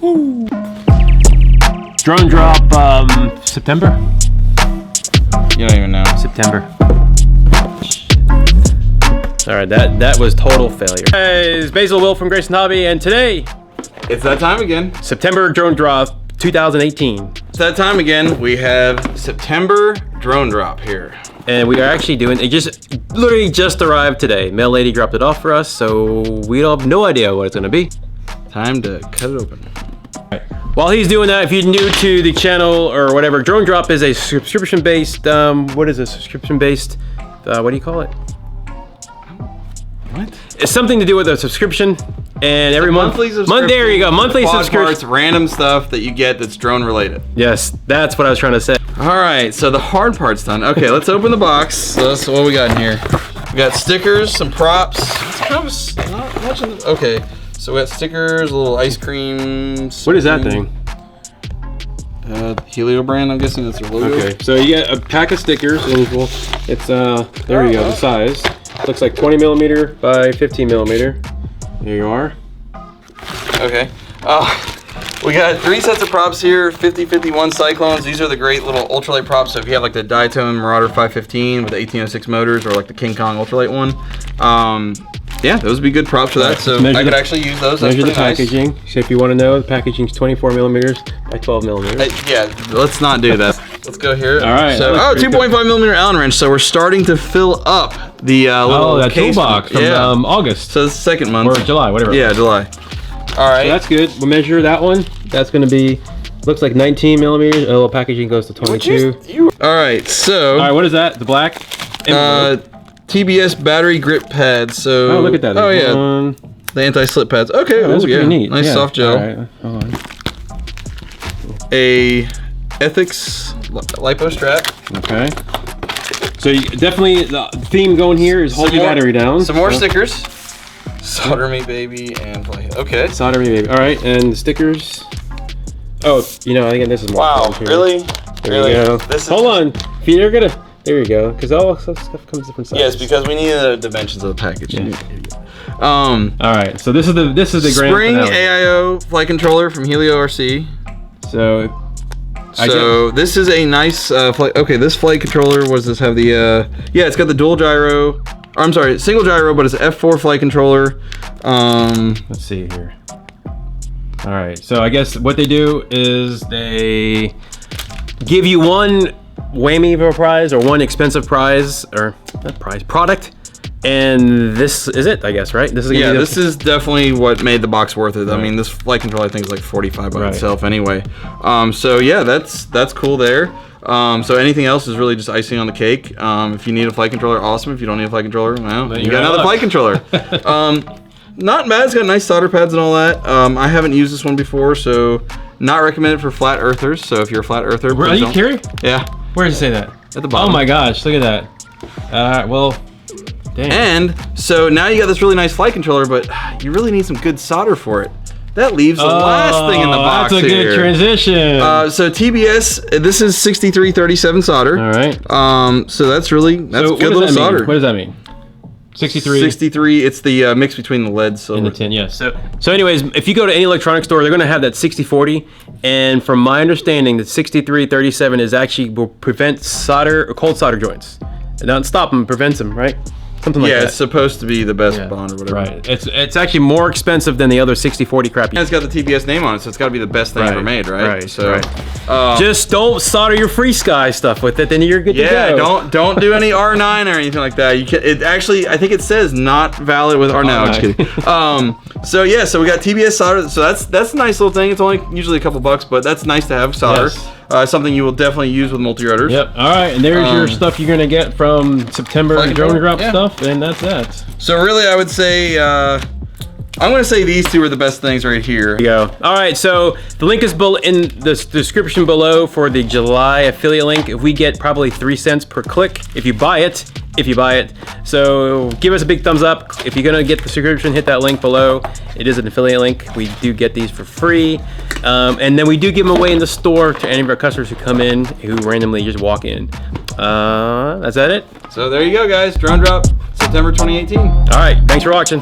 Woo. Drone drop September? You don't even know. September. Alright, that was total failure. Hey, it's Basil Will from Grayson Hobby, and today It's that time again. September drone drop 2018. It's that time again. We have September drone drop here. And we are actually doing it, literally just arrived today. Mail lady dropped it off for us, so we have no idea what it's gonna be. Time to cut it open. While he's doing that, if you're new to the channel or whatever, Drone Drop is a subscription-based, what is a subscription-based, what do you call it? What? It's something to do with a subscription, and every month. There you go, monthly subscription. Parts, random stuff that you get that's drone related. Yes, that's what I was trying to say. All right, so the hard part's done. Okay, let's open the box. So that's what we got in here. We got stickers, some props. It's kind of not much in the, okay, so we got stickers, a little ice cream. What is that thing? Helio brand, I'm guessing that's their logo. Okay, so you get a pack of stickers, and it's, there you go, the size. Looks like 20 millimeter by 15 millimeter. There you are. Okay. We got 3 sets of props here, 50-51 Cyclones. These are the great little ultralight props. So if you have like the Diatone Marauder 515 with the 1806 motors, or like the King Kong ultralight one, yeah, those would be good props for that. So I could actually use those. That's measure the pretty nice. packaging. So if you want to know, the packaging is 24 millimeters by 12 millimeters. Yeah, let's not do that. Let's go here. All right. So, 2.5 millimeter Allen wrench. So we're starting to fill up the little that case toolbox from August. So it's the second month. Or July, whatever. Yeah, July. All right. So that's good. We'll measure that one. That's going to be, looks like 19 millimeters. A little packaging goes to 22. All right, so. All right, what is that? The black? TBS battery grip pads. So. Oh, look at that. Oh, yeah. The anti-slip pads. Okay, those are pretty neat. Nice soft gel. All right, hold on. A Ethics lipo strap. Okay. So you definitely, the theme going here is hold your battery down. Some more stickers. Solder me, baby, and play. Okay. Solder me, baby. All right, and the stickers. Oh, you know, I think this is more. Wow, really? There you go. Hold on. If you're gonna, there you go. Because all stuff comes different sizes. Yes, because we need the dimensions of the package. Yeah. All right, so this is the grand Spring finale. AIO flight controller from Helio RC. So this is a nice flight. Okay, this flight controller, does this have the? Yeah, it's got the dual gyro. Or, I'm sorry, single gyro, but it's an F4 flight controller. Let's see here. All right, so I guess what they do is they give you one whammy of a prize or one expensive prize, or not prize, product. And this is it, I guess, right? This is definitely what made the box worth it. Right. I mean, this flight controller I think is like 45 by itself anyway. So yeah, that's cool there. So anything else is really just icing on the cake. If you need a flight controller, awesome. If you don't need a flight controller, well, you got another flight controller. Not bad. It's got nice solder pads and all that. I haven't used this one before, so not recommended for flat earthers. So if you're a flat earther, are you kidding? Yeah. Where does it say that? At the bottom. Oh my gosh, look at that. Well. Damn. And so now you got this really nice flight controller, but you really need some good solder for it. That leaves the last thing in the box here. That's a good transition. So TBS, this is 6337 solder. All right. So that's good little solder. What does that mean? 63. 63. It's the mix between the lead silver and the tin. Yes. So anyways, if you go to any electronics store, they're going to have that 6040, and from my understanding, the 6337 will prevent solder or cold solder joints. It doesn't stop them, prevents them, right? Something like that. Yeah, it's supposed to be the best bond or whatever. Right. It's actually more expensive than the other 6040 crap. And it's got the TBS name on it, so it's got to be the best thing ever made, right? Right. So, just don't solder your Free Sky stuff with it, then you're good to go. Yeah, don't do any R9 or anything like that. You can. It actually, I think it says not valid with R9. No, just kidding. So yeah, so we got TBS solder. So that's a nice little thing. It's only usually a couple bucks, but that's nice to have solder. Yes. Something you will definitely use with multi-rotors. Yep. All right, and there's your stuff you're gonna get from September drone drop stuff, and that's that. So really, I would say I'm gonna say these two are the best things right here. There you go. All right, so the link is in the description below for the July affiliate link. If we get probably 3 cents per click if you buy it. So give us a big thumbs up. If you're gonna get the subscription, hit that link below. It is an affiliate link. We do get these for free. And then we do give them away in the store to any of our customers who come in, who randomly just walk in. That's it. So there you go, guys. Drone drop, September 2018. All right, thanks for watching.